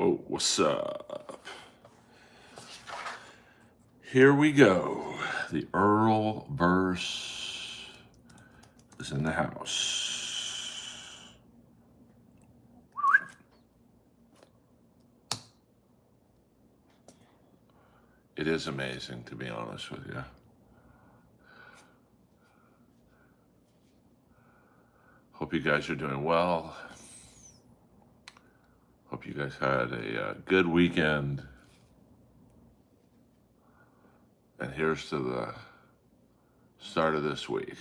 Whoa, what's up? Here we go. The Earlverse is in the house. It is amazing, to be honest with you. Hope you guys are doing well. Hope you guys had a good weekend. And here's to the start of this week.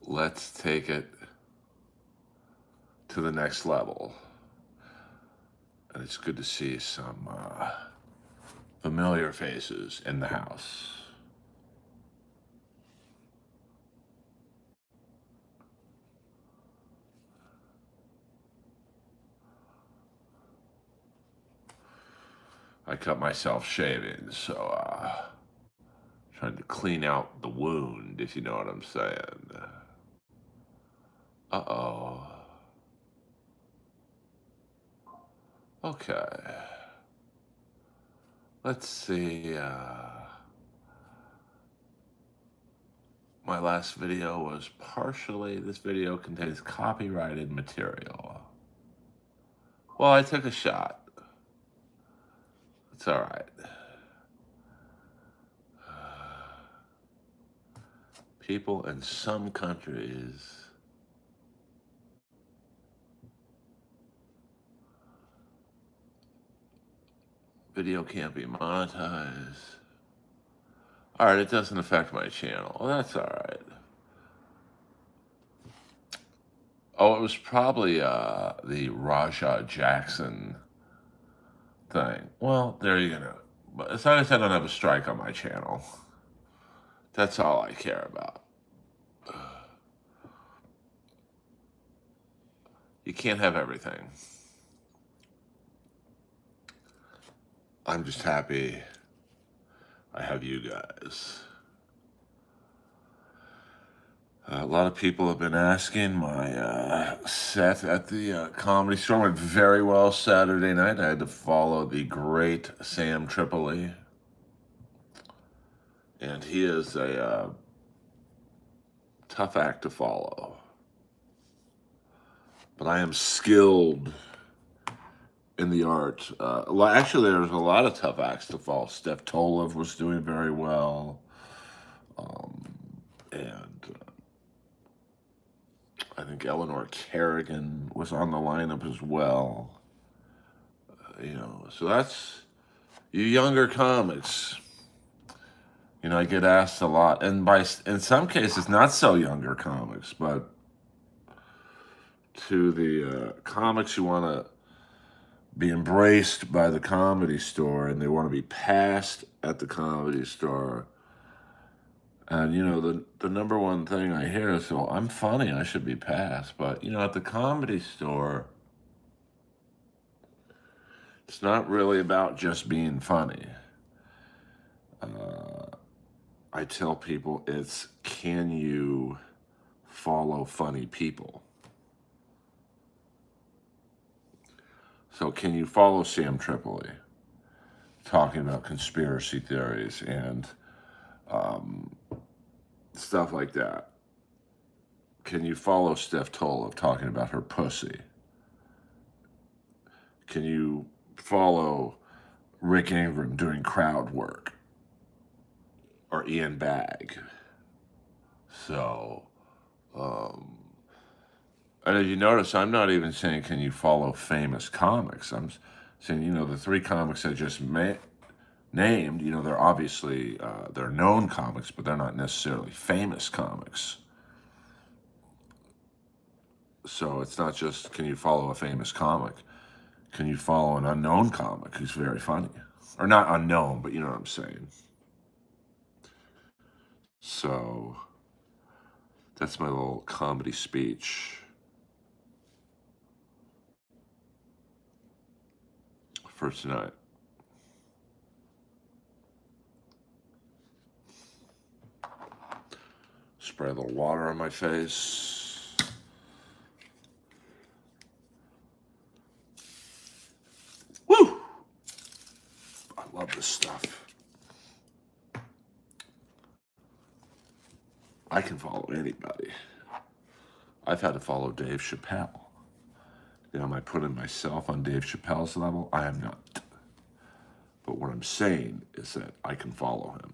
Let's take it to the next level. And it's good to see some familiar faces in the house. I cut myself shaving, so trying to clean out the wound, if you know what I'm saying. Uh-oh. Okay. Let's see. My last video was partially, this video contains copyrighted material. Well, I took a shot. It's all right. People in some countries video can't be monetized. All right, it doesn't affect my channel. Well, that's all right. Oh, it was probably the Raja Jackson thing. Well, there you go. But as long as I don't have a strike on my channel, that's all I care about. You can't have everything. I'm just happy I have you guys. A lot of people have been asking. My set at the Comedy Store went very well Saturday night. I had to follow the great Sam Tripoli. And he is a tough act to follow. But I am skilled in the art. Actually, there was a lot of tough acts to follow. Steph Tolev was doing very well. And I think Eleanor Kerrigan was on the lineup as well. So that's you younger comics. I get asked a lot, and in some cases, not so younger comics, but to the comics who want to be embraced by the Comedy Store, and they want to be passed at the Comedy Store. And, the number one thing I hear is, well, I'm funny, I should be passed. But, at the Comedy Store, it's not really about just being funny. I tell people it's, can you follow funny people? So can you follow Sam Tripoli talking about conspiracy theories and stuff like that? Can you follow Steph Tolev talking about her pussy? Can you follow Rick Ingram doing crowd work? Or Ian Bagg? So, and as you notice, I'm not even saying, can you follow famous comics? I'm saying, the three comics I just named, they're obviously, they're known comics, but they're not necessarily famous comics. So it's not just, can you follow a famous comic? Can you follow an unknown comic who's very funny? Or not unknown, but you know what I'm saying. So that's my little comedy speech for tonight. Spray a little water on my face. Love this stuff. I can follow anybody. I've had to follow Dave Chappelle. Now, am I putting myself on Dave Chappelle's level? I am not. But what I'm saying is that I can follow him.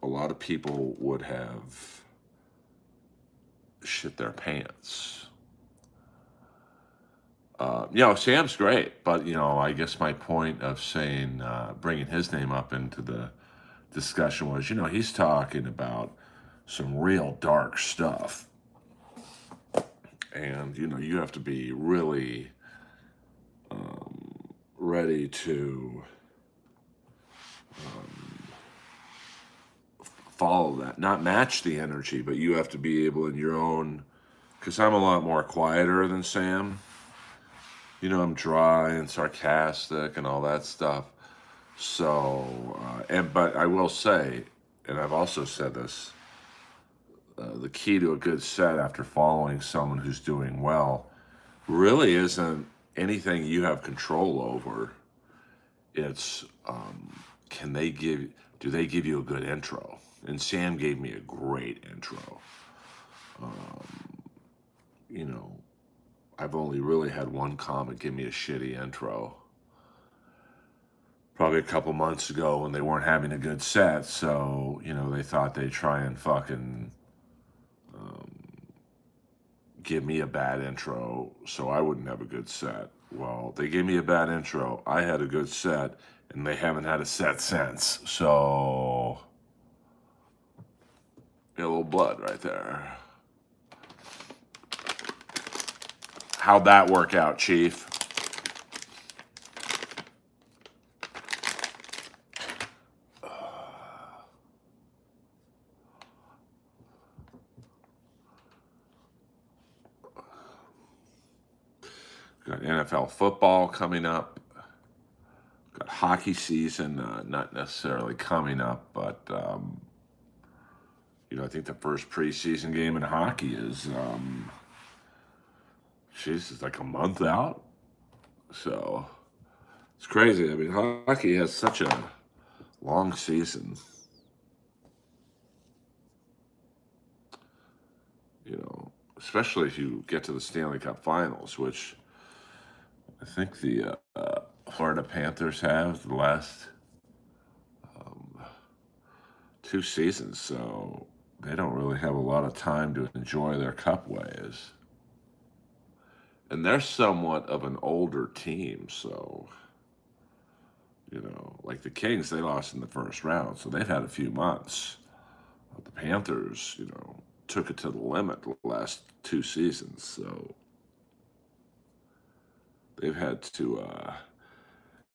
A lot of people would have shit their pants. Sam's great, but, I guess my point of saying, bringing his name up into the discussion was, he's talking about some real dark stuff. And, you have to be really ready to follow that. Not match the energy, but you have to be able in your own, because I'm a lot more quieter than Sam. I'm dry and sarcastic and all that stuff. So, but I will say, and I've also said this, the key to a good set after following someone who's doing well really isn't anything you have control over. It's, do they give you a good intro? And Sam gave me a great intro. I've only really had one comic give me a shitty intro. Probably a couple months ago when they weren't having a good set, so, they thought they'd try and fucking give me a bad intro so I wouldn't have a good set. Well, they gave me a bad intro, I had a good set, and they haven't had a set since, so a little blood right there. How'd that work out, Chief? Got NFL football coming up. Got hockey season, not necessarily coming up, but I think the first preseason game in hockey is, it's like a month out. So it's crazy. I mean, hockey has such a long season. Especially if you get to the Stanley Cup Finals, which I think the Florida Panthers have the last 2 seasons, so they don't really have a lot of time to enjoy their cup ways. And they're somewhat of an older team, so, like the Kings, they lost in the first round, so they've had a few months. But the Panthers, took it to the limit the last 2 seasons, so they've had to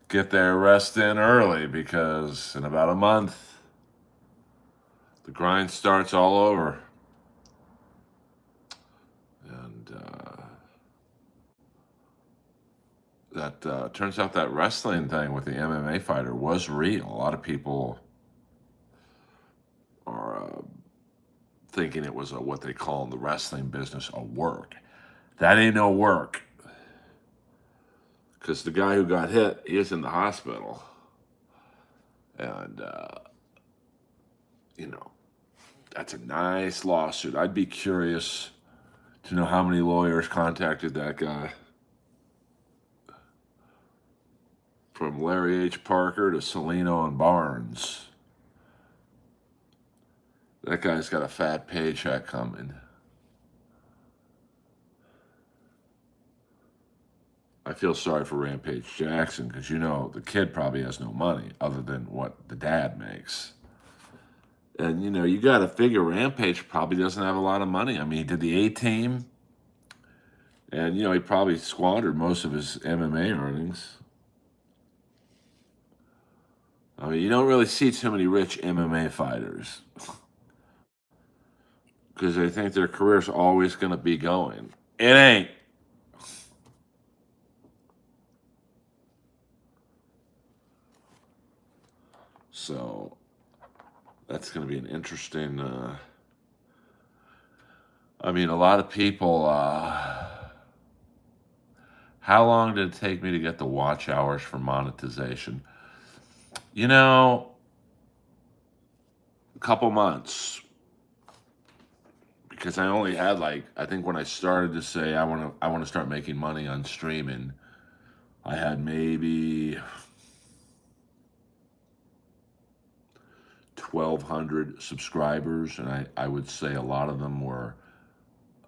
get their rest in early because in about a month, the grind starts all over. And that turns out that wrestling thing with the MMA fighter was real. A lot of people are thinking it was what they call in the wrestling business a work. That ain't no work. Because the guy who got hit, he is in the hospital. And, that's a nice lawsuit. I'd be curious to know how many lawyers contacted that guy. From Larry H. Parker to Salino and Barnes. That guy's got a fat paycheck coming. I feel sorry for Rampage Jackson because, the kid probably has no money other than what the dad makes. And, you got to figure Rampage probably doesn't have a lot of money. I mean, he did the A-Team. And, he probably squandered most of his MMA earnings. I mean, you don't really see too many rich MMA fighters. Because they think their career's always going to be going. It ain't. So that's going to be an interesting. A lot of people How long did it take me to get the watch hours for monetization? You know, a couple months, because I only had like, I think when I started to say I want to start making money on streaming, I had maybe 1,200 subscribers, and I would say a lot of them were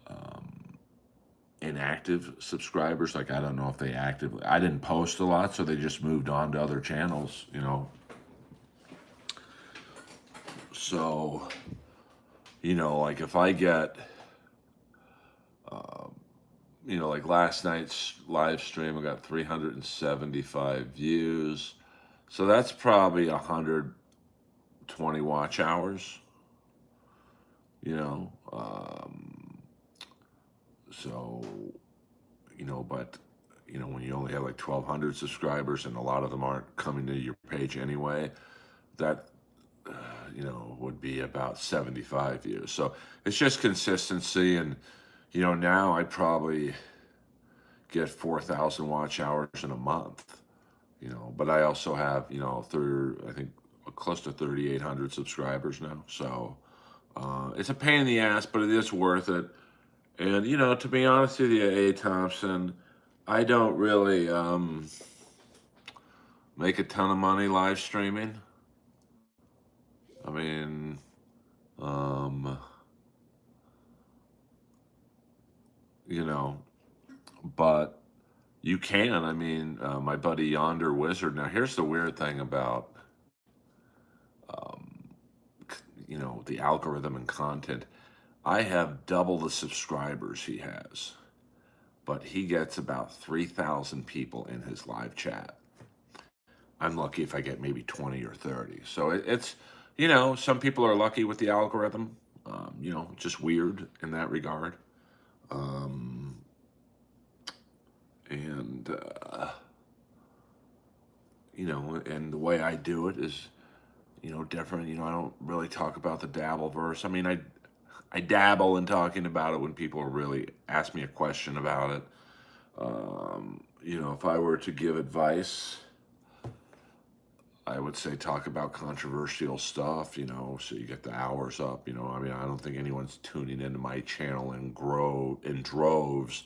um, inactive subscribers. Like, I don't know if they actively, I didn't post a lot, so they just moved on to other channels, you know. So, like if I get, um, like last night's live stream, I got 375 views. So that's probably 120 watch hours, you know. So, but, when you only have like 1,200 subscribers and a lot of them aren't coming to your page anyway, that, would be about 75 views. So it's just consistency. And, now I probably get 4,000 watch hours in a month, but I also have, I think close to 3,800 subscribers now. So it's a pain in the ass, but it is worth it. And, to be honest with you, A. Thompson, I don't really make a ton of money live streaming. I mean, um, you know, but you can. I mean, my buddy Yonder Wizard. Now, here's the weird thing about, um, the algorithm and content. I have double the subscribers he has, but he gets about 3,000 people in his live chat. I'm lucky if I get maybe 20 or 30. So it's, some people are lucky with the algorithm. Just weird in that regard. Um, and, and the way I do it is, different. I don't really talk about the Dabbleverse. I mean, I dabble in talking about it when people really ask me a question about it. If I were to give advice, I would say talk about controversial stuff, so you get the hours up, I mean, I don't think anyone's tuning into my channel and grow in droves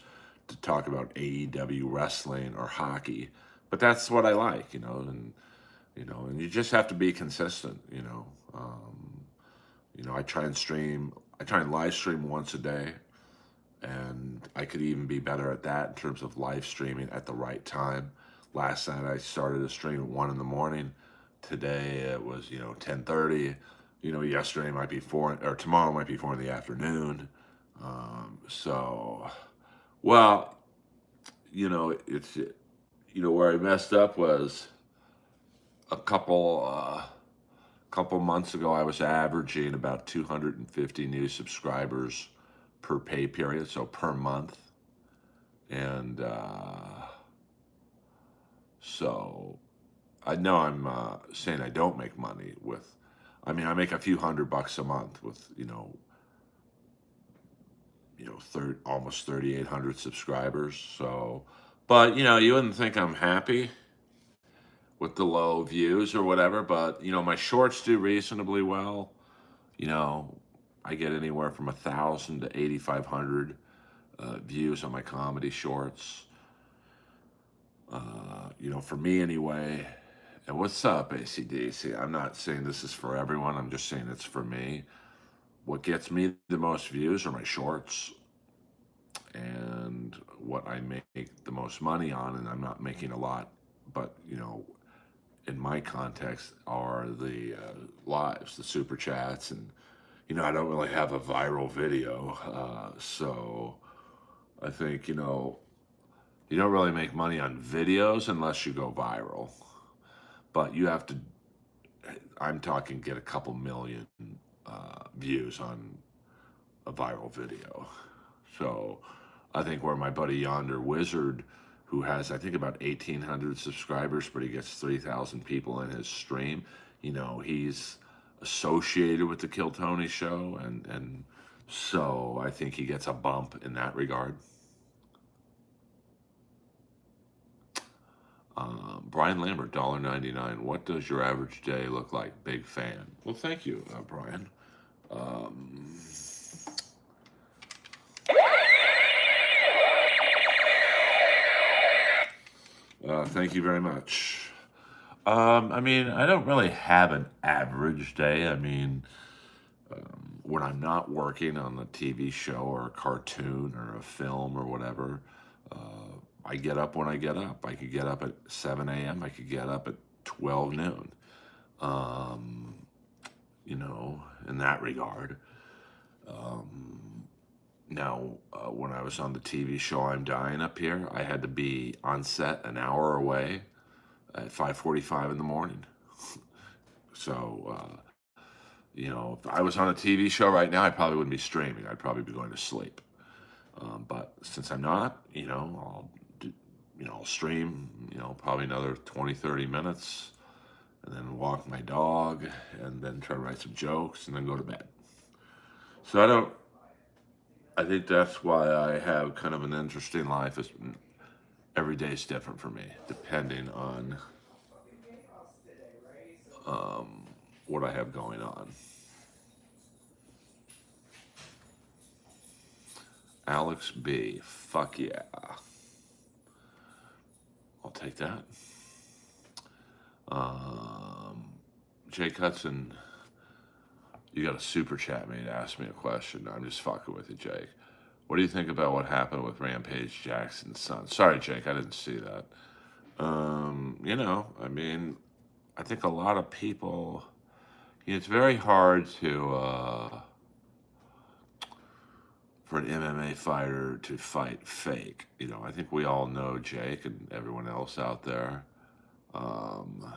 to talk about AEW wrestling or hockey, but that's what I like, and you just have to be consistent, I try and live stream once a day, and I could even be better at that in terms of live streaming at the right time. Last night I started a stream at 1 in the morning. Today it was 10:30. Yesterday might be 4, or tomorrow might be 4 in the afternoon. So, well, it's where I messed up was a couple months ago. I was averaging about 250 new subscribers per pay period, so per month. And so I know I'm saying I don't make money with, I mean, I make a few $100 a month with, almost 3,800 subscribers. So, but, you wouldn't think I'm happy with the low views or whatever, but, my shorts do reasonably well. You know, I get anywhere from 1,000 to 8,500 views on my comedy shorts. For me anyway. And what's up, ACDC? I'm not saying this is for everyone. I'm just saying it's for me. What gets me the most views are my shorts, and what I make the most money on, and I'm not making a lot, but in my context, are the lives, the super chats, and I don't really have a viral video, so I think you don't really make money on videos unless you go viral, but you have to. I'm talking get a couple million views on a viral video. So I think where my buddy Yonder Wizard, who has I think about 1,800 subscribers, but he gets 3,000 people in his stream, he's associated with the Kill Tony show, and so I think he gets a bump in that regard. Brian Lambert, $1.99. What does your average day look like? Big fan. Well, thank you, Brian. Um, Thank you very much. I mean, I don't really have an average day. I mean, when I'm not working on a TV show or a cartoon or a film or whatever, I get up when I get up. I could get up at 7 a.m. I could get up at 12 noon. Um, in that regard. Now, when I was on the TV show I'm Dying Up Here, I had to be on set an hour away at 5:45 in the morning. So, if I was on a TV show right now, I probably wouldn't be streaming. I'd probably be going to sleep. But since I'm not, I'll stream, probably another 20, 30 minutes and then walk my dog and then try to write some jokes and then go to bed. So I think that's why I have kind of an interesting life. Is every day is different for me, depending on what I have going on. Alex B, fuck yeah. I'll take that. Jake Hudson, you got a super chat me to ask me a question. I'm just fucking with you, Jake. What do you think about what happened with Rampage Jackson's son? Sorry, Jake, I didn't see that. I mean, I think a lot of people, it's very hard for an MMA fighter to fight fake. I think we all know Jake and everyone else out there. Um,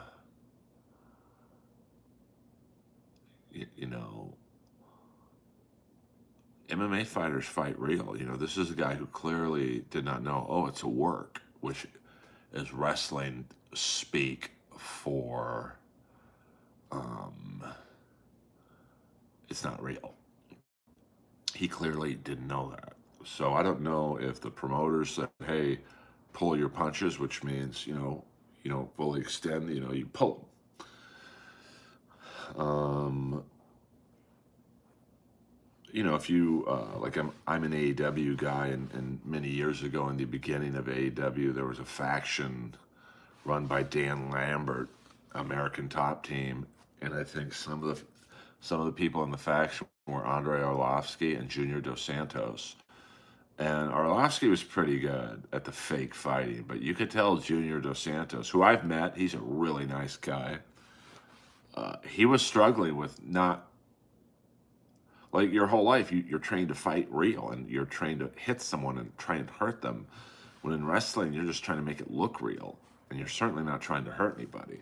you know, MMA fighters fight real. This is a guy who clearly did not know, oh, it's a work, which is wrestling speak for it's not real. He clearly didn't know that. So I don't know if the promoters said, hey, pull your punches, which means, you don't fully extend, you pull them. If you like, I'm an AEW guy, and many years ago, in the beginning of AEW, there was a faction run by Dan Lambert, American Top Team, and I think some of the people in the faction were Andre Arlovsky and Junior Dos Santos. And Arlovsky was pretty good at the fake fighting, but you could tell Junior Dos Santos, who I've met, he's a really nice guy. He was struggling with not, like, your whole life, you're trained to fight real and you're trained to hit someone and try and hurt them. When in wrestling, you're just trying to make it look real, and you're certainly not trying to hurt anybody.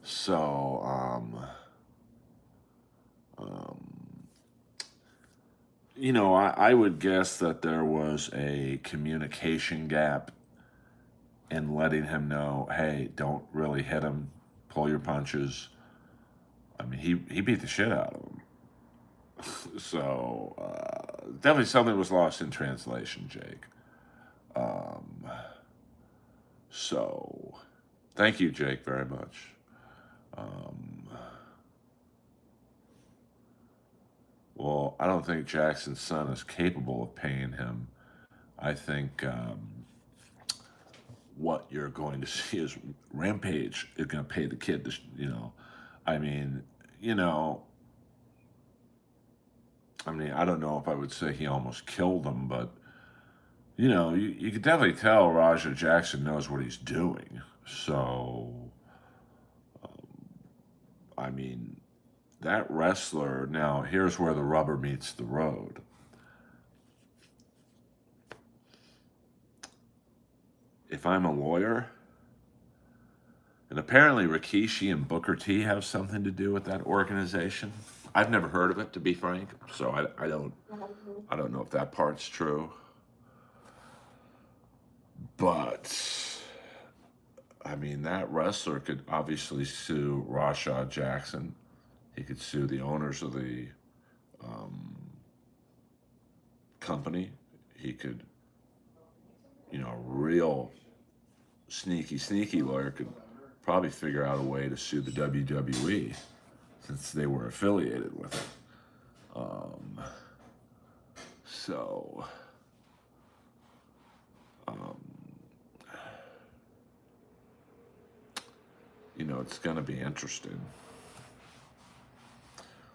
So, I would guess that there was a communication gap in letting him know, hey, don't really hit him, pull your punches. I mean, he beat the shit out of him. So, definitely something was lost in translation, Jake. Um, so, thank you, Jake, very much. Um, well, I don't think Jackson's son is capable of paying him. I think what you're going to see is Rampage is going to pay the kid. I mean, you know, I don't know if I would say he almost killed him, but you could definitely tell Raja Jackson knows what he's doing. So, I mean, that wrestler. Now, here's where the rubber meets the road. If I'm a lawyer, and apparently Rikishi and Booker T have something to do with that organization. I've never heard of it, to be frank, so I don't know if that part's true. But I mean, that wrestler could obviously sue Rashad Jackson. He could sue the owners of the um, company. He could, real sneaky lawyer could probably figure out a way to sue the WWE since they were affiliated with it. Um, so, um, it's going to be interesting.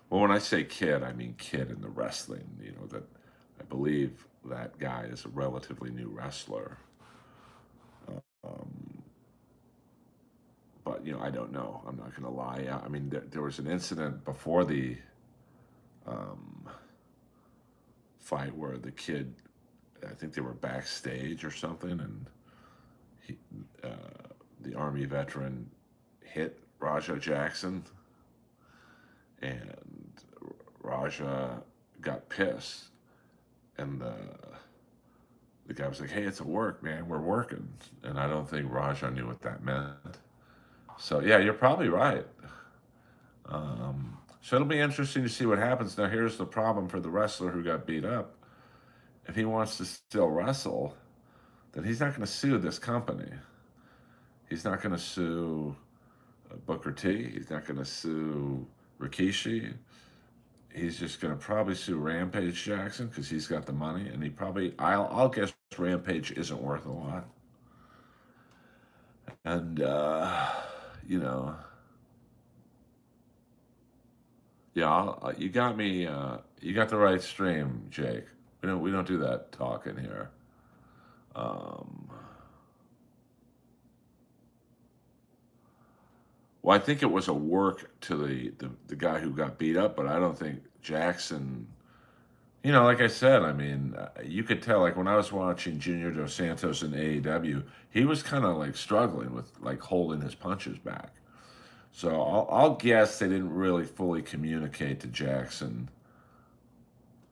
Well, when I say kid, I mean kid in the wrestling. That I believe that guy is a relatively new wrestler. Um, but I don't know. I'm not going to lie. I mean, there was an incident before the um, fight where the kid, I think they were backstage or something, and he, the Army veteran hit Raja Jackson, and Raja got pissed, and the guy was like, "Hey, it's a work, man. We're working," and I don't think Raja knew what that meant. So yeah, you're probably right. So it'll be interesting to see what happens. Now, here's the problem for the wrestler who got beat up. If he wants to still wrestle, then he's not going to sue this company. He's not going to sue Booker T. He's not going to sue Rikishi. He's just going to probably sue Rampage Jackson because he's got the money, and I'll guess Rampage isn't worth a lot. And yeah, you got me. You got the right stream, Jake. We don't do that talking here. Um, well, I think it was a work to the guy who got beat up, but I don't think Jackson. Like I said, I mean, you could tell. Like when I was watching Junior Dos Santos in AEW, he was kind of like struggling with like holding his punches back. So I'll guess they didn't really fully communicate to Jackson.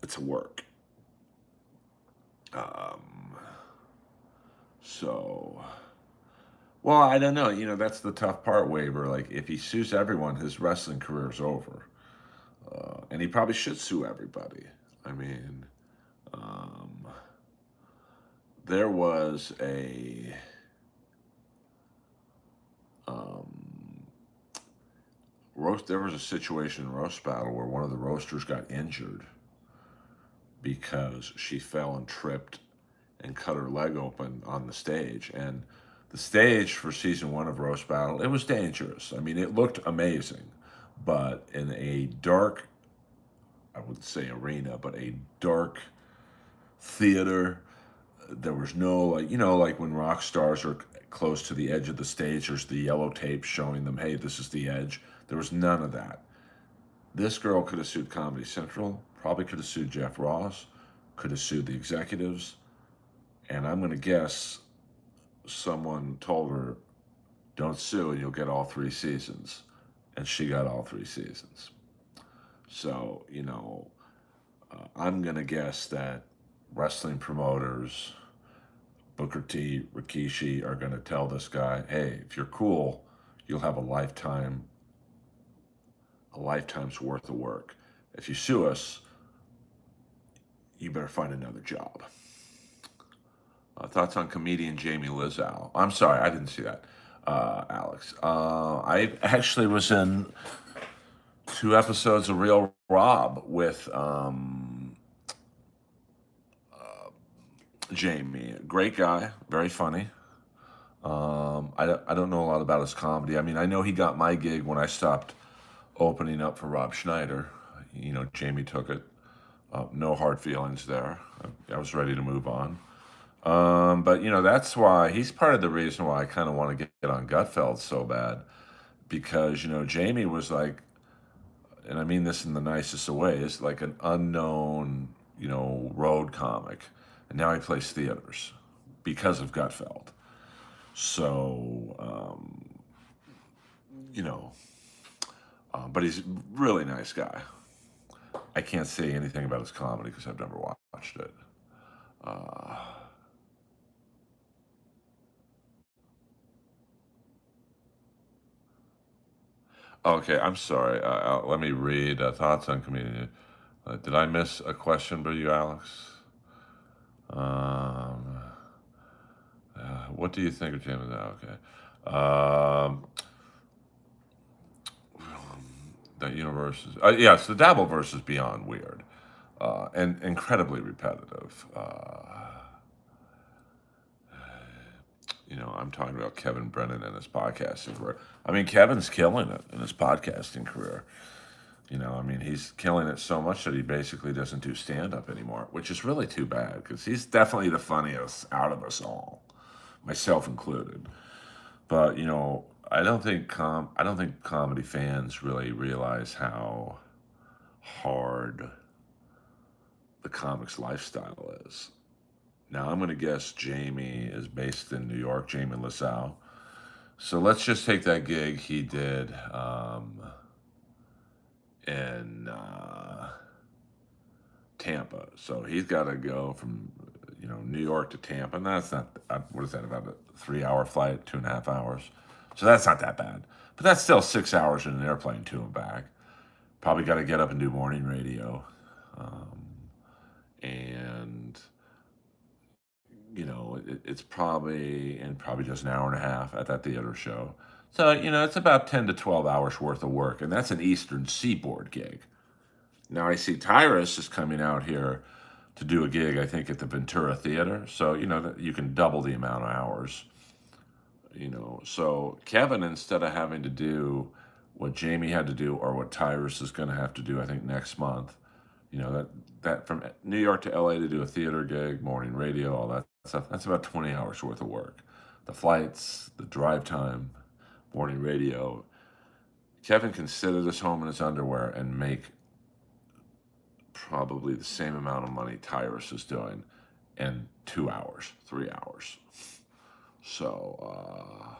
It's a work. Um, so, well, I don't know. That's the tough part, Waver. Like, if he sues everyone, his wrestling career's over. And he probably should sue everybody. I mean, um, there was a there was a situation in Roast Battle where one of the roasters got injured because she fell and tripped and cut her leg open on the stage. And the stage for season 1 of Roast Battle, it was dangerous. I mean, it looked amazing, but in a dark, I wouldn't say arena, but a dark theater, there was no, like when rock stars are close to the edge of the stage, there's the yellow tape showing them, hey, this is the edge. There was none of that. This girl could have sued Comedy Central, probably could have sued Jeff Ross, could have sued the executives, and I'm going to guess someone told her, don't sue and you'll get all 3 seasons. And she got all 3 seasons. So, I'm going to guess that wrestling promoters, Booker T, Rikishi, are going to tell this guy, hey, if you're cool, you'll have a lifetime's worth of work. If you sue us, you better find another job. Thoughts on comedian Jamie Lizal? I'm sorry, I didn't see that, Alex. I actually was in 2 episodes of Real Rob with Jamie. Great guy, very funny. I don't know a lot about his comedy. I mean, I know he got my gig when I stopped opening up for Rob Schneider. Jamie took it. No hard feelings there. I was ready to move on. But that's why he's part of the reason why I kind of want to get on Gutfeld so bad, because Jamie was like, and I mean this in the nicest of ways, like an unknown road comic, and now he plays theaters because of Gutfeld. So but he's a really nice guy. I can't say anything about his comedy because I've never watched it. Okay, I'm sorry. Let me read thoughts on comedian. Did I miss a question by you, Alex? What do you think of James? Okay. Um, that universe is yes, the Dabbleverse is beyond weird, and incredibly repetitive. I'm talking about Kevin Brennan and his podcasting career. I mean, Kevin's killing it in his podcasting career. He's killing it so much that he basically doesn't do stand up anymore, which is really too bad because he's definitely the funniest out of us all, myself included. But I don't think comedy fans really realize how hard the comics lifestyle is. Now I'm going to guess Jamie is based in New York, Jamie LaSalle. So let's just take that gig he did in Tampa. So he's got to go from New York to Tampa, and that's not what is that, about a 3 hour flight, 2.5 hours. So that's not that bad, but that's still 6 hours in an airplane to and back. Probably got to get up and do morning radio, and it's probably just an hour and a half at that theater show. So it's about 10 to 12 hours worth of work, and that's an Eastern Seaboard gig. Now I see Tyrus is coming out here to do a gig, I think, at the Ventura Theater. So, you can double the amount of hours. So Kevin, instead of having to do what Jamie had to do or what Tyrus is going to have to do, I think, next month, that from New York to LA to do a theater gig, morning radio, all that stuff, that's about 20 hours worth of work. The flights, the drive time, morning radio. Kevin can sit at his home in his underwear and make probably the same amount of money Tyrus is doing in 2 hours, 3 hours. So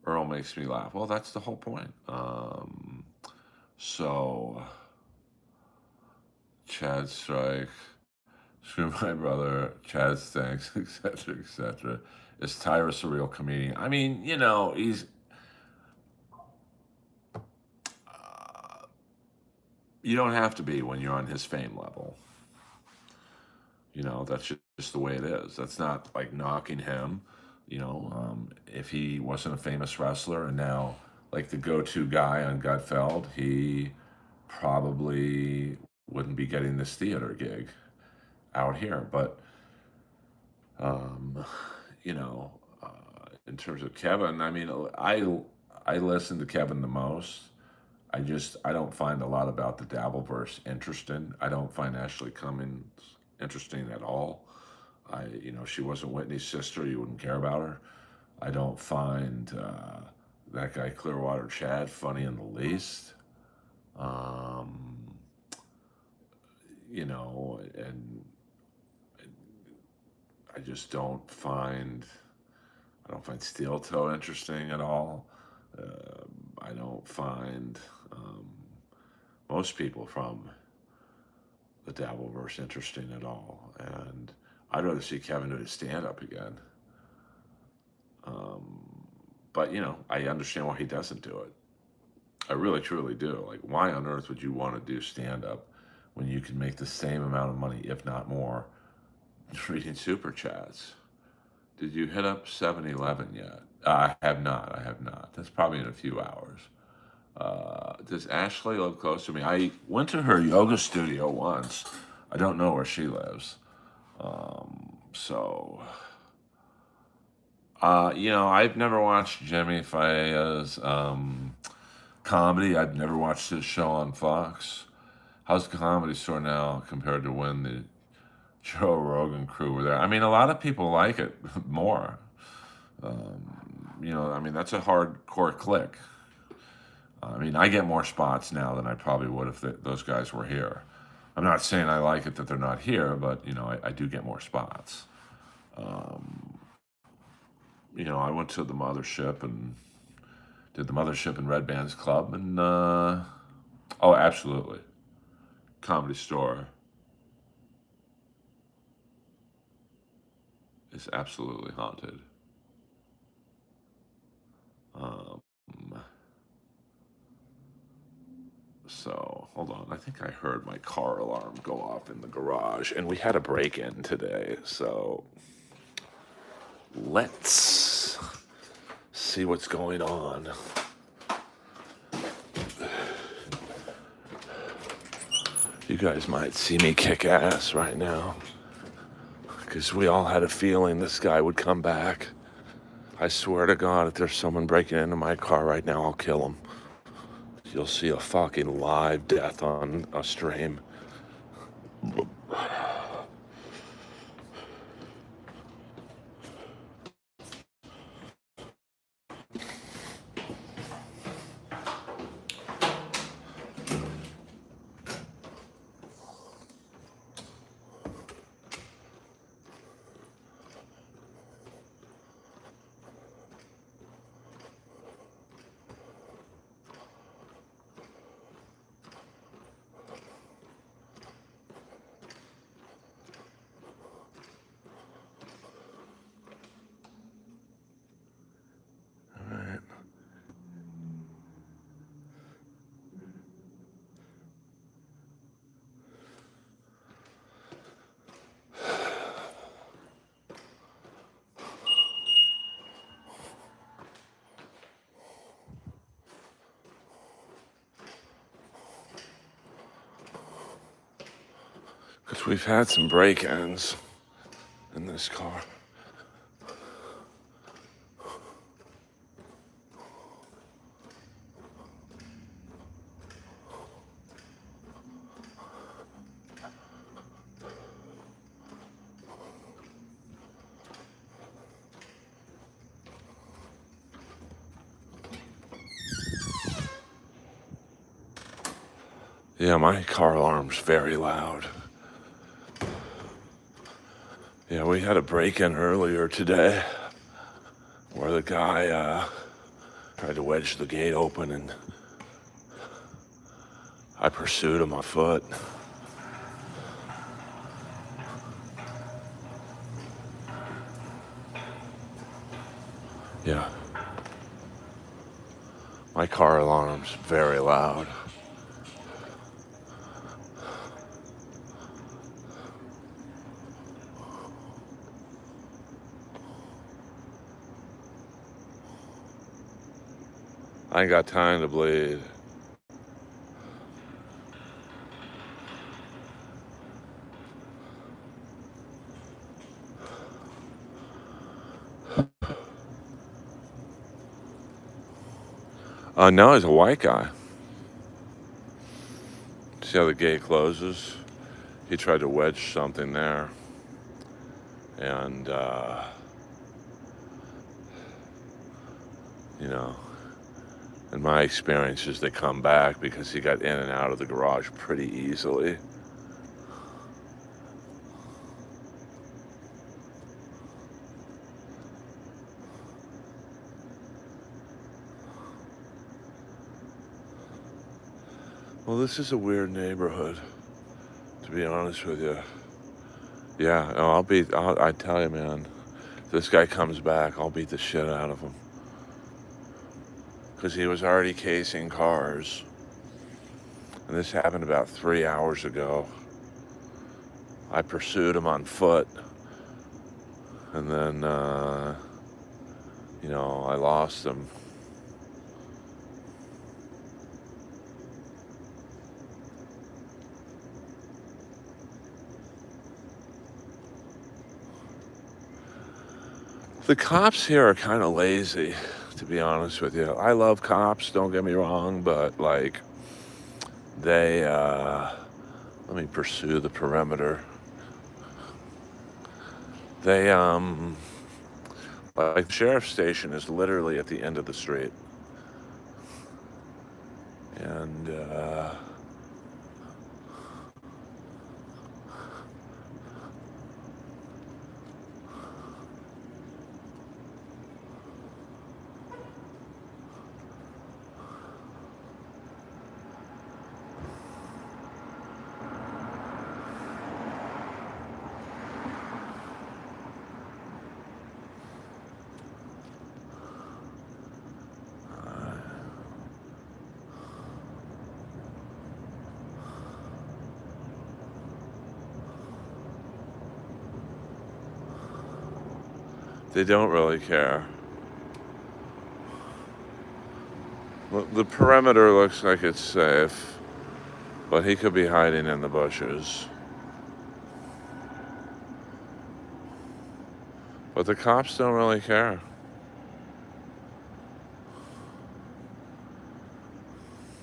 Earl makes me laugh. Well, that's the whole point. So Chad Strike, screw my brother, Chad stinks, etc., etc. Is Tyrus a real comedian? I mean, he's you don't have to be when you're on his fame level. That's just the way it is. That's not like knocking him. If he wasn't a famous wrestler and now like the go-to guy on Gutfeld, he probably wouldn't be getting this theater gig out here. But um, you know, in terms of Kevin, I mean, I listen to Kevin the most. I don't find a lot about the Dabbleverse interesting. I don't find Ashley Cummings interesting at all. She wasn't Whitney's sister. You wouldn't care about her. I don't find that guy Clearwater Chad funny in the least. Um, and I just I don't find Steel Toe interesting at all. I don't find most people from the Dabbleverse interesting at all. And I'd rather see Kevin do his stand up again. But, I understand why he doesn't do it. I really, truly do. Like, why on earth would you want to do stand up when you can make the same amount of money, if not more, reading super chats? Did you hit up 7-Eleven yet? I have not. I have not. That's probably in a few hours. Does Ashley live close to me? I went to her yoga studio once. I don't know where she lives. So, I've never watched Jimmy Falla's comedy. I've never watched his show on Fox. How's the Comedy Store now compared to when the Joe Rogan crew were there? I mean, a lot of people like it more. That's a hardcore click. I mean, I get more spots now than I probably would if those guys were here. I'm not saying I like it that they're not here, but, I do get more spots. I went to the Mothership and did the Mothership and Red Bands Club, and, oh, absolutely. Comedy Store is absolutely haunted. Um, So, hold on. I think I heard my car alarm go off in the garage, and we had a break in today. So, let's see what's going on. You guys might see me kick ass right now, because we all had a feeling this guy would come back. I swear to God, if there's someone breaking into my car right now, I'll kill him. You'll see a fucking live death on a stream. Because we've had some break-ins in this car. Yeah, my car alarm's very loud. Yeah, we had a break-in earlier today where the guy tried to wedge the gate open, and I pursued him on foot. Yeah. My car alarm's very loud. I ain't got time to bleed. No, he's a white guy. See how the gate closes? He tried to wedge something there. And, you know, in my experiences, they come back because he got in and out of the garage pretty easily. Well, this is a weird neighborhood, to be honest with you. Yeah, no, I tell you, man, if this guy comes back, I'll beat the shit out of him. Because he was already casing cars. And this happened about 3 hours ago. I pursued him on foot. And then, you know, I lost him. The cops here are kind of lazy, to be honest with you. I love cops, don't get me wrong, but like, they, let me pursue the perimeter. They, like, the sheriff's station is literally at the end of the street. And, They don't really care. The perimeter looks like it's safe, but he could be hiding in the bushes. But the cops don't really care.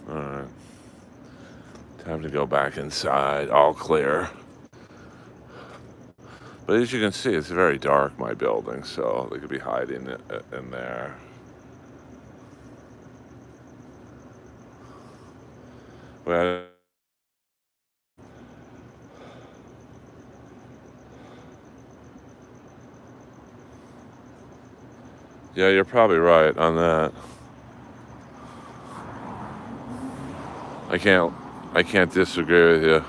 All right. Time to go back inside. All clear. But as you can see, it's very dark, my building, so they could be hiding in there. Well, yeah, you're probably right on that. I can't disagree with you.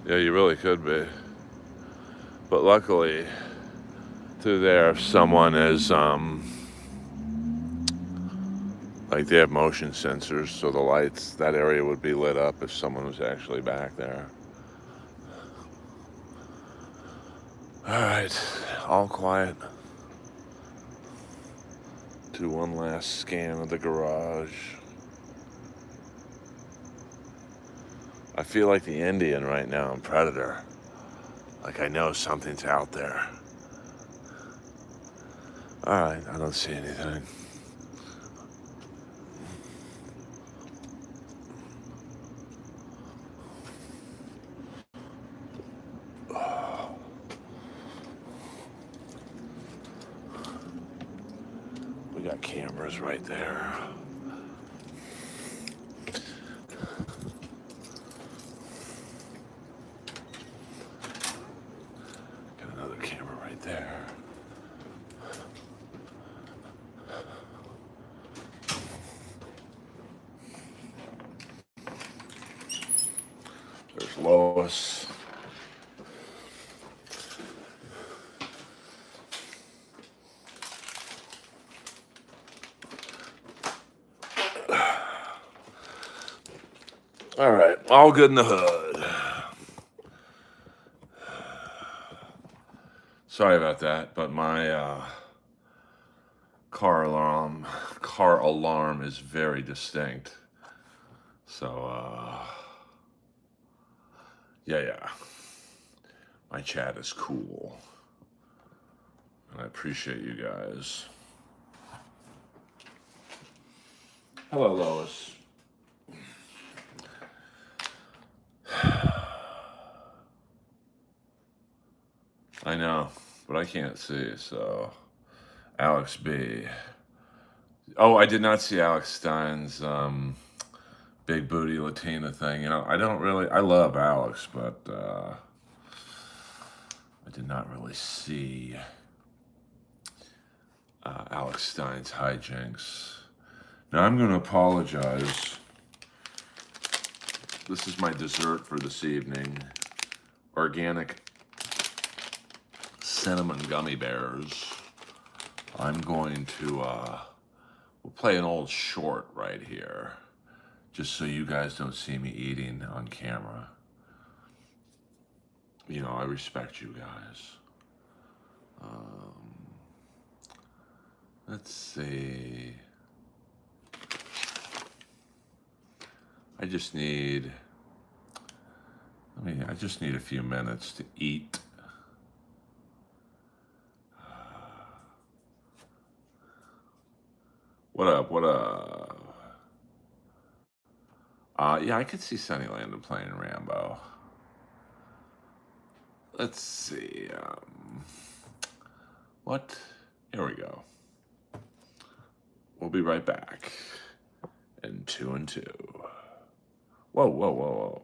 Yeah, you really could be. But luckily, through there, someone is, like they have motion sensors, so the lights, that area would be lit up if someone was actually back there. All right, all quiet. Do one last scan of the garage. I feel like the Indian right now in Predator. Like I know something's out there. All right, I don't see anything. We got cameras right there. Got another camera right there. There's Lois. All right, all good in the hood. Sorry about that, but my car alarm is very distinct. So yeah. My chat is cool. And I appreciate you guys. Hello, Lois. I know, but I can't see, so Alex B. Oh, I did not see Alex Stein's big booty Latina thing. You know, I love Alex, but I did not really see Alex Stein's hijinks. Now I'm going to apologize. This is my dessert for this evening. Organic cinnamon gummy bears. I'm going to, we'll play an old short right here, just so you guys don't see me eating on camera. You know, I respect you guys. Let's see. I just need a few minutes to eat. What up? What up? Yeah, I could see Sunny Landon playing Rambo. Let's see. What? Here we go. We'll be right back. And 2 and 2. Whoa.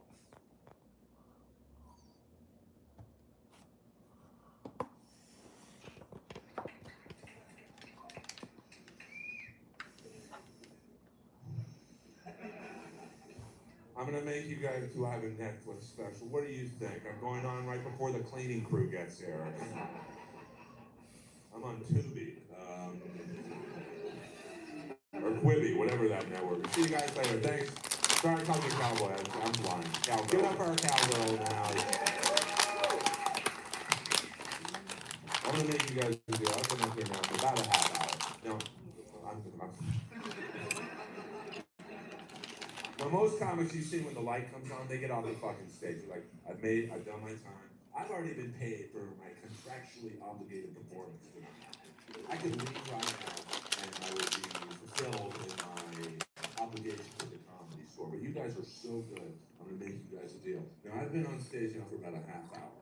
I'm gonna make you guys do have a Netflix special. What do you think? I'm going on right before the cleaning crew gets here. I'm on Tubi. or Quibi, whatever that network is. See you guys later. Thanks. Sorry I called you cowboy. I'm blind. Cow, give it up for our cowgirl in the house. I'm gonna make you guys do. I've been up here now for about a half hour. No, I'm Now, most comics you see when the light comes on, they get off the fucking stage. They're like, I've done my time. I've already been paid for my contractually obligated performance tonight. I could leave right now and I would be fulfilled in my obligation to the comedy store. But you guys are so good, I'm gonna make you guys a deal. Now, I've been on stage now for about a half hour.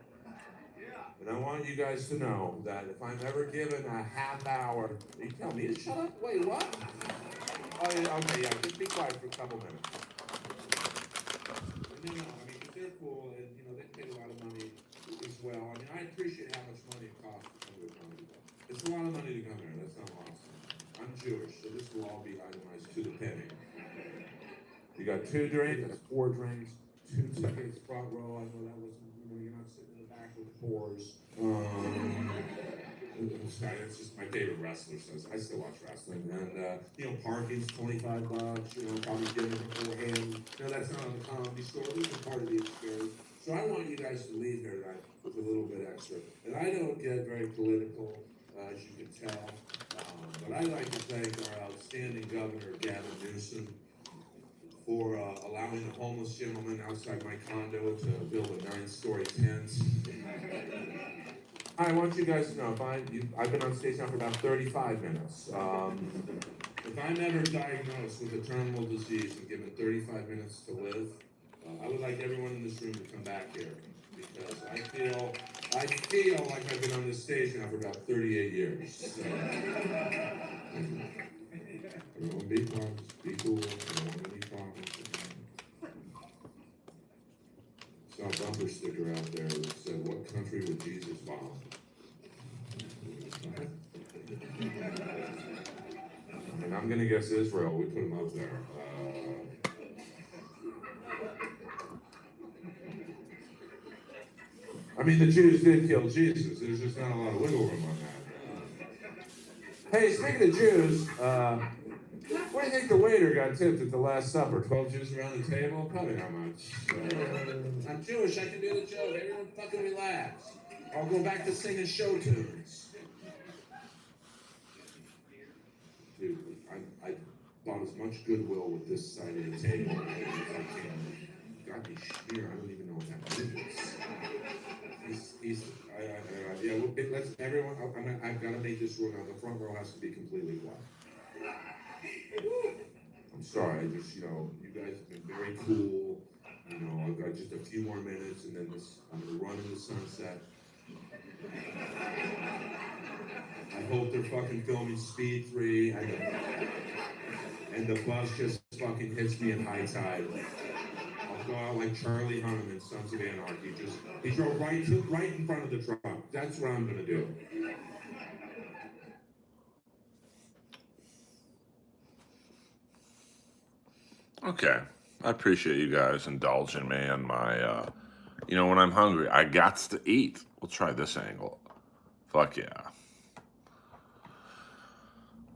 And I want you guys to know that if I'm ever given a half hour, you tell me to shut up? Wait, what? Oh, yeah, okay, yeah, just be quiet for a couple minutes. No, I mean, 'cause they're cool, and you know they pay a lot of money as well. I mean, I appreciate how much money it costs to come to a comedy club. It's a lot of money to come here. That's not awesome. I'm Jewish, so this will all be itemized to the penny. You got 2 drinks. That's 4 drinks. 2 tickets, front row. I know that wasn't. You know, you're not sitting in the back with whores. That's just my favorite wrestler. So I still watch wrestling, and you know, parking's $25. You know, probably dinner beforehand. No, that's not on the comedy store. This is part of the experience. So I want you guys to leave here tonight with a little bit extra. And I don't get very political, as you can tell, but I'd like to thank our outstanding governor, Gavin Newsom, for allowing a homeless gentleman outside my condo to build a 9-story tent. I want you guys to know, I've been on stage now for about 35 minutes. If I'm ever diagnosed with a terminal disease and given 35 minutes to live, I would like everyone in this room to come back here, because I feel like I've been on this stage now for about 38 years. So, everyone be calm, be cool, everyone be calm. Saw a bumper sticker out there that said, "What country would Jesus bomb?" And I'm gonna guess Israel. We put him up there. I mean, the Jews did kill Jesus. There's just not a lot of wiggle room on that. Hey, speaking of Jews, what do you think the waiter got tipped at the Last Supper? 12 Jews around the table? Probably not much. I'm Jewish, I can do the joke. Everyone fucking relax. I'll go back to singing show tunes. Dude, I bought as much goodwill with this side of the table as I can. Got me schmear, I don't even know what that means. Yeah, well, let's, everyone, I've got to make this rule now. The front row has to be completely quiet. I'm sorry, I just, you know, you guys have been very cool. You know, I've got just a few more minutes, and then I'm going to run in the sunset. I hope they're fucking filming Speed 3, and the bus just fucking hits me in high tide. I'll go out like Charlie Hunnam in Sons of Anarchy. He drove right in front of the truck. That's what I'm going to do. Okay. I appreciate you guys indulging me in my, you know, when I'm hungry, I gots to eat. We'll try this angle. Fuck yeah.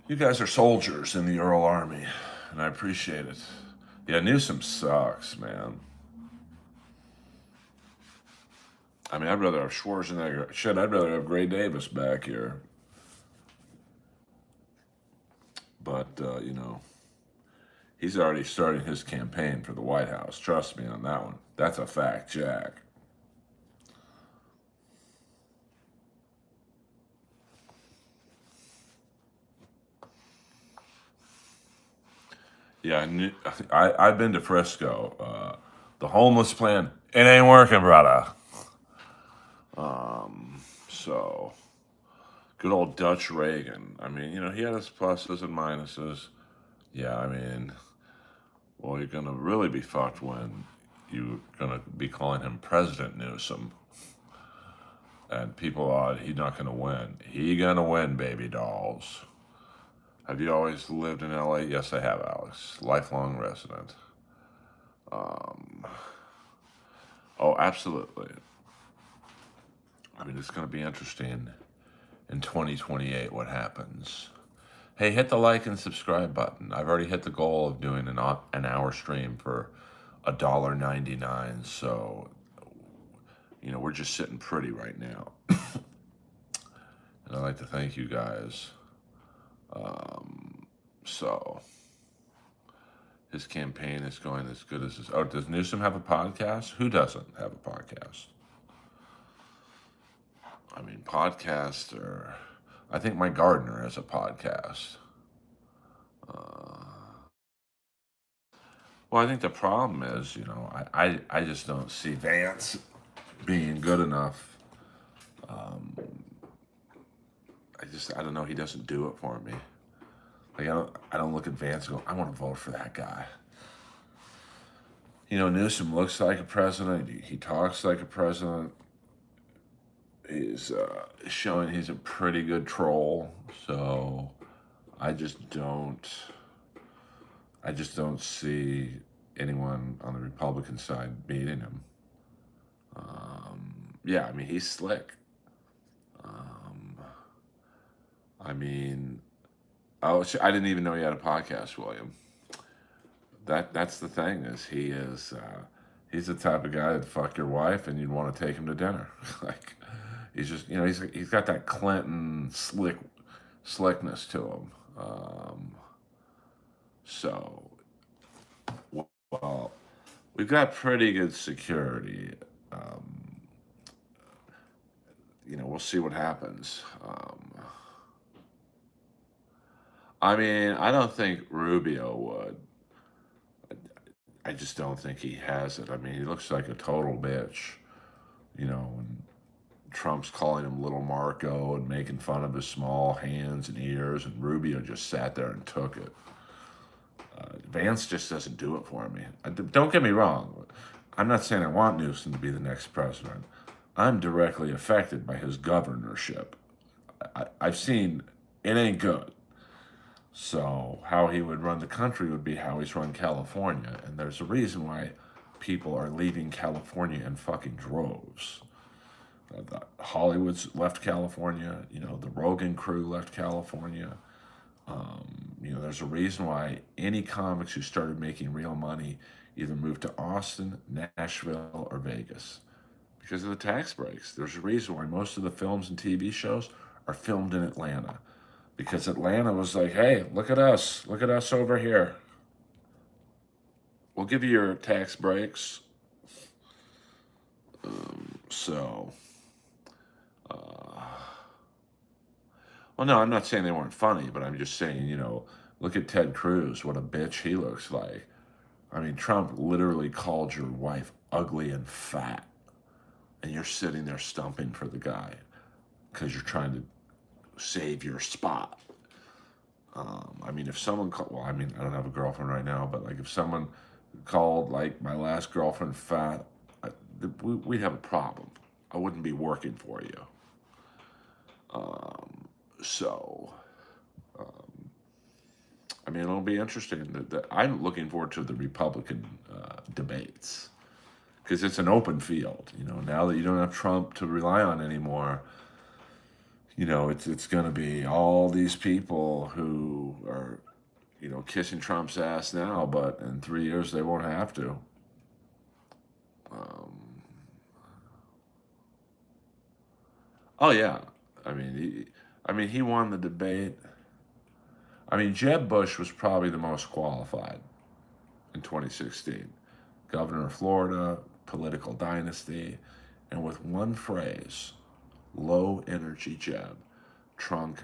You guys are soldiers in the Earl Army, and I appreciate it. Yeah, Newsom sucks, man. I mean, I'd rather have Schwarzenegger. Shit, I'd rather have Gray Davis back here. But, you know, he's already starting his campaign for the White House. Trust me on that one. That's a fact, Jack. Yeah, I've been to Frisco. The homeless plan, it ain't working, brother. So, good old Dutch Reagan. I mean, you know, he had his pluses and minuses. Yeah, I mean, well, you're going to really be fucked when you're going to be calling him President Newsom. And people are, he's not going to win. He going to win, baby dolls. Have you always lived in LA? Yes, I have, Alex. Lifelong resident. Oh, absolutely. I mean, it's going to be interesting in 2028 what happens. Hey, hit the like and subscribe button. I've already hit the goal of doing an hour stream for $1.99. So, we're just sitting pretty right now. And I'd like to thank you guys. So, his campaign is going as good as his. Oh, does Newsom have a podcast? Who doesn't have a podcast? I mean, podcasts are. I think my gardener has a podcast. Well, I think the problem is, I just don't see Vance being good enough. I don't know. He doesn't do it for me. Like I don't look at Vance and go, I want to vote for that guy. Newsom looks like a president. He talks like a president. He's showing he's a pretty good troll. So I just don't. I just don't see anyone on the Republican side beating him. Yeah, I mean he's slick. I mean, oh, I didn't even know he had a podcast, William. That's the thing is he's the type of guy that'd fuck your wife and you'd want to take him to dinner. Like he's just he's got that Clinton slickness to him. So well, we've got pretty good security. We'll see what happens. I mean, I don't think Rubio would. I just don't think he has it. I mean, he looks like a total bitch. And Trump's calling him Little Marco and making fun of his small hands and ears, and Rubio just sat there and took it. Vance just doesn't do it for me. Don't get me wrong. I'm not saying I want Newsom to be the next president. I'm directly affected by his governorship. I've seen it ain't good. So how he would run the country would be how he's run California. And there's a reason why people are leaving California in fucking droves. Hollywood's left California. The Rogan crew left California. There's a reason why any comics who started making real money either moved to Austin, Nashville, or Vegas because of the tax breaks. There's a reason why most of the films and TV shows are filmed in Atlanta because Atlanta was like, hey, look at us over here. We'll give you your tax breaks. So, well, no, I'm not saying they weren't funny, but I'm just saying, look at Ted Cruz, what a bitch he looks like. I mean, Trump literally called your wife ugly and fat, and you're sitting there stumping for the guy because you're trying to save your spot. I mean, if someone well, I mean, I don't have a girlfriend right now, but like if someone called like my last girlfriend fat, we'd have a problem. I wouldn't be working for you. So, I mean, it'll be interesting. I'm looking forward to the Republican debates because it's an open field. Now that you don't have Trump to rely on anymore, it's going to be all these people who are, kissing Trump's ass now, but in 3 years they won't have to. Oh yeah, he won the debate. I mean, Jeb Bush was probably the most qualified in 2016. Governor of Florida, political dynasty, and with one phrase, low energy Jeb, Trump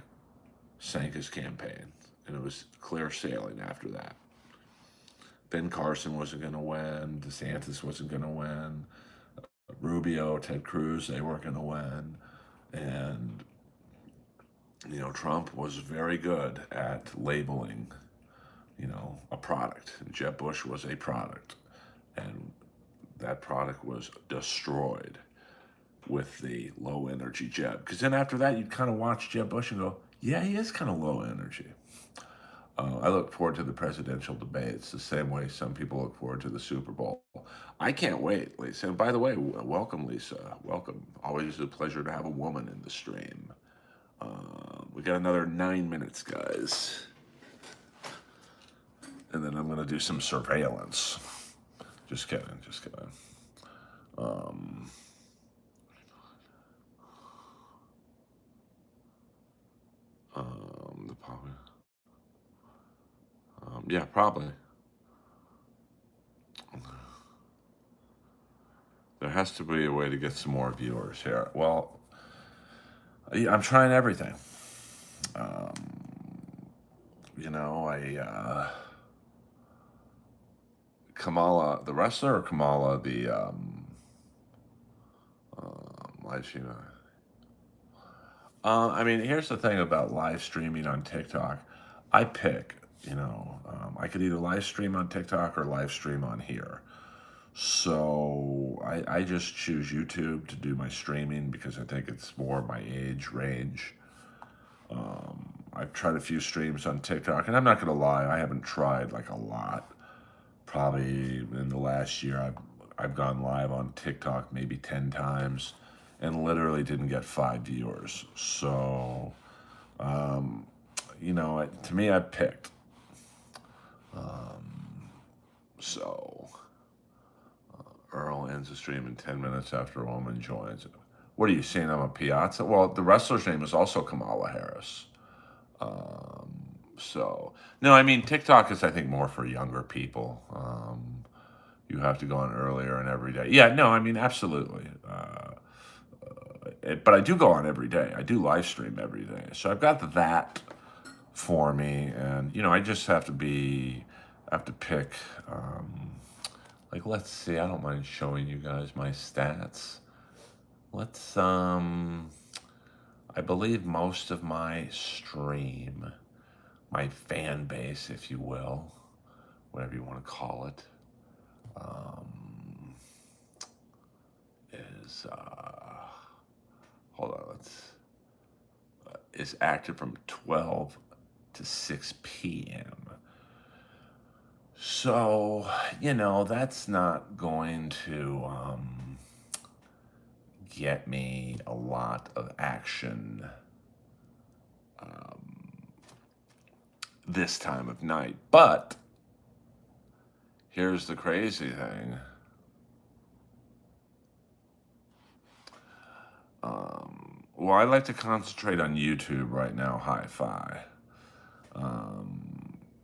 sank his campaign. And it was clear sailing after that. Ben Carson wasn't going to win. DeSantis wasn't going to win. Rubio, Ted Cruz, they weren't going to win. And, Trump was very good at labeling, a product. And Jeb Bush was a product. And that product was destroyed with the low energy Jeb. Because then after that, you'd kind of watch Jeb Bush and go, yeah, he is kind of low energy. I look forward to the presidential debates the same way some people look forward to the Super Bowl. I can't wait, Lisa. And by the way, welcome, Lisa. Welcome. Always a pleasure to have a woman in the stream. We got another 9 minutes, guys. And then I'm going to do some surveillance. Just kidding, just kidding. The probably, yeah, probably. There has to be a way to get some more viewers here. Well, I'm trying everything. Um, Kamala, the wrestler, or Kamala, the live stream. I mean, here's the thing about live streaming on TikTok. I pick, I could either live stream on TikTok or live stream on here. So I just choose YouTube to do my streaming because I think it's more my age range. I've tried a few streams on TikTok, and I'm not going to lie, I haven't tried like a lot. Probably in the last year, I've gone live on TikTok maybe 10 times and literally didn't get 5 viewers. So, to me, I picked. So, Earl ends the stream in 10 minutes after a woman joins. What are you seeing on a piazza? Well, the wrestler's name is also Kamala Harris. So, no, I mean, TikTok is, I think, more for younger people. You have to go on earlier and every day. Yeah, no, I mean, absolutely. But I do go on every day. I do live stream every day. So I've got that for me. And, I just have to pick, let's see, I don't mind showing you guys my stats. I believe most of my stream, my fan base, if you will, whatever you want to call it, is hold on, is active from 12 to 6 p.m. So, that's not going to get me a lot of action this time of night. But here's the crazy thing. Well, I like to concentrate on YouTube right now, hi-fi.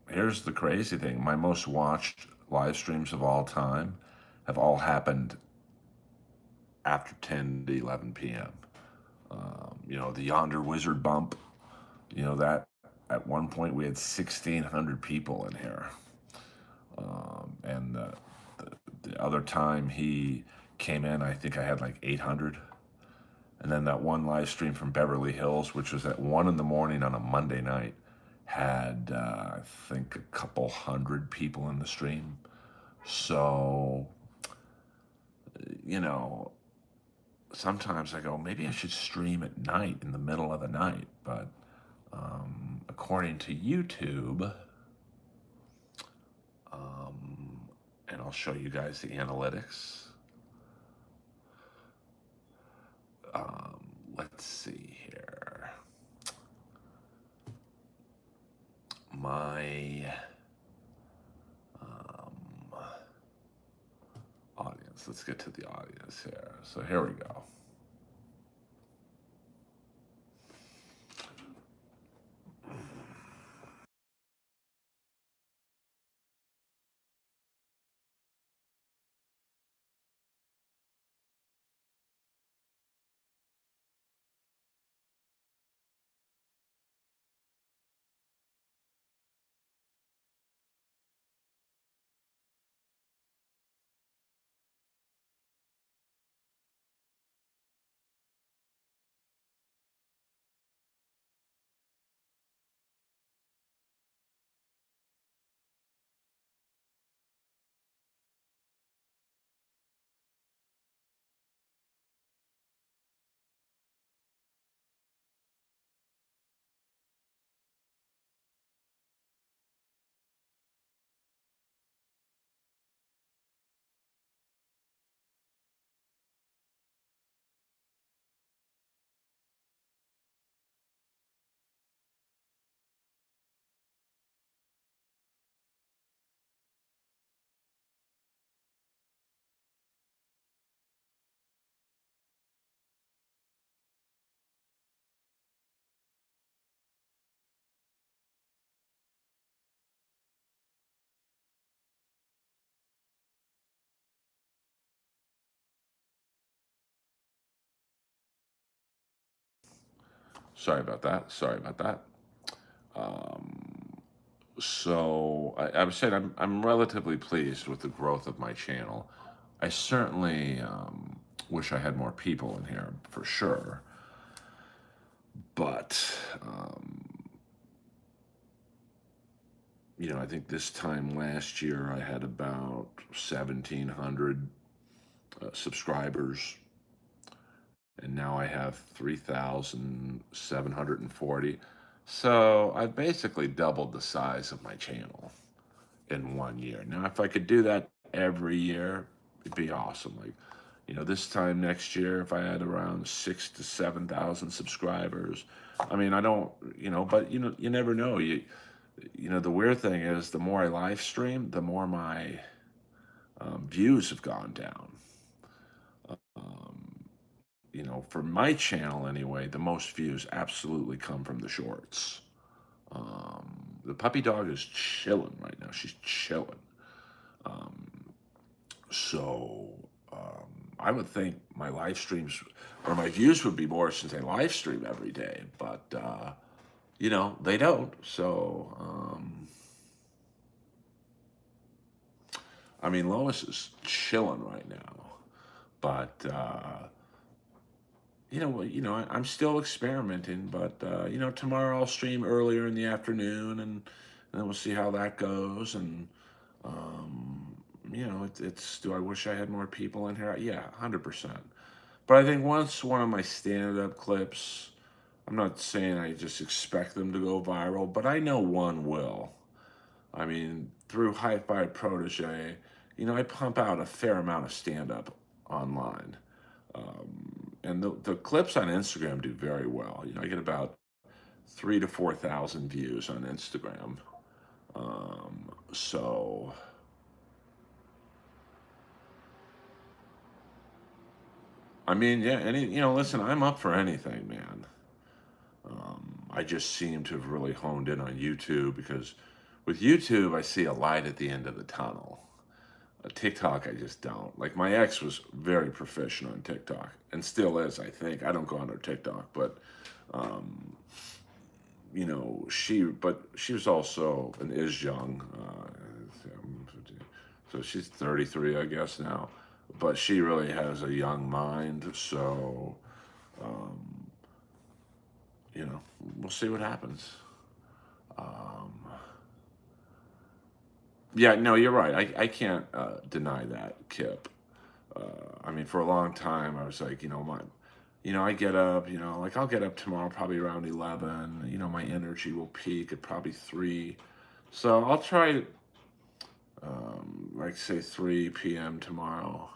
Here's the crazy thing. My most watched live streams of all time have all happened after 10 to 11 p.m. The Yonder Wizard bump, that at one point we had 1,600 people in here. And the other time he came in, I think I had like 800. And then that one live stream from Beverly Hills, which was at 1 in the morning on a Monday night, had, I think, a couple hundred people in the stream. So, sometimes I go, maybe I should stream at night in the middle of the night. But according to YouTube, and I'll show you guys the analytics. Let's see here. My audience. Let's get to the audience here. So here we go. Sorry about that. Sorry about that. Um, so I would say I'm relatively pleased with the growth of my channel. I certainly wish I had more people in here for sure, but I think this time last year I had about 1,700 subscribers, and now I have 3,740. So I've basically doubled the size of my channel in 1 year. Now, if I could do that every year, it'd be awesome. Like, this time next year, if I had around 6 to 7,000 subscribers, I mean, I don't, but you never know. The weird thing is, the more I live stream, the more my views have gone down. Um, for my channel anyway, the most views absolutely come from the shorts. The puppy dog is chilling right now. She's chilling. Um, so I would think my live streams or my views would be more since I live stream every day, but they don't. So I mean, Lois is chilling right now, but I'm still experimenting, but tomorrow I'll stream earlier in the afternoon, and then we'll see how that goes. And um, it's. Do I wish I had more people in here? Yeah, 100%. But I think once one of my stand-up clips, I'm not saying I just expect them to go viral, but I know one will. I mean, through Hi-Fi Protege, I pump out a fair amount of stand-up online. And the clips on Instagram do very well. I get about 3 to 4,000 views on Instagram. So, I mean, yeah, listen, I'm up for anything, man. I just seem to have really honed in on YouTube because with YouTube, I see a light at the end of the tunnel. TikTok, I just don't. Like, my ex was very proficient on TikTok and still is, I think. I don't go on her TikTok, but um, she was also and is young. So she's 33, I guess now, but she really has a young mind. So, um, we'll see what happens. Um, yeah, no, you're right. I can't deny that, Kip. I mean, for a long time, I was like, I get up, like I'll get up tomorrow probably around 11. My energy will peak at probably 3. So I'll try, like say 3 p.m. tomorrow.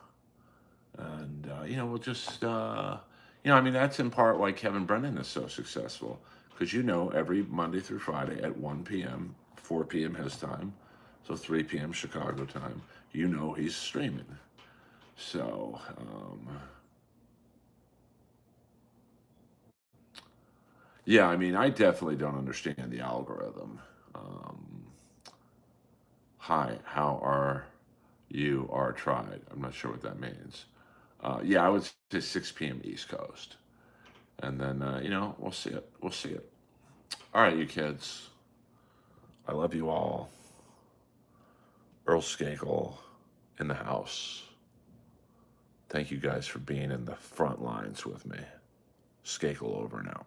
And, we'll just, I mean, that's in part why Kevin Brennan is so successful. Because, every Monday through Friday at 1 p.m., 4 p.m. his time, so 3 p.m. Chicago time, he's streaming. So, yeah, I mean, I definitely don't understand the algorithm. Um, Hi, how are you are tried? I'm not sure what that means. Yeah, I would say 6 p.m. East Coast. And then, we'll see it. We'll see it. All right, you kids. I love you all. Earl Skakel in the house. Thank you guys for being in the front lines with me. Skakel over and out.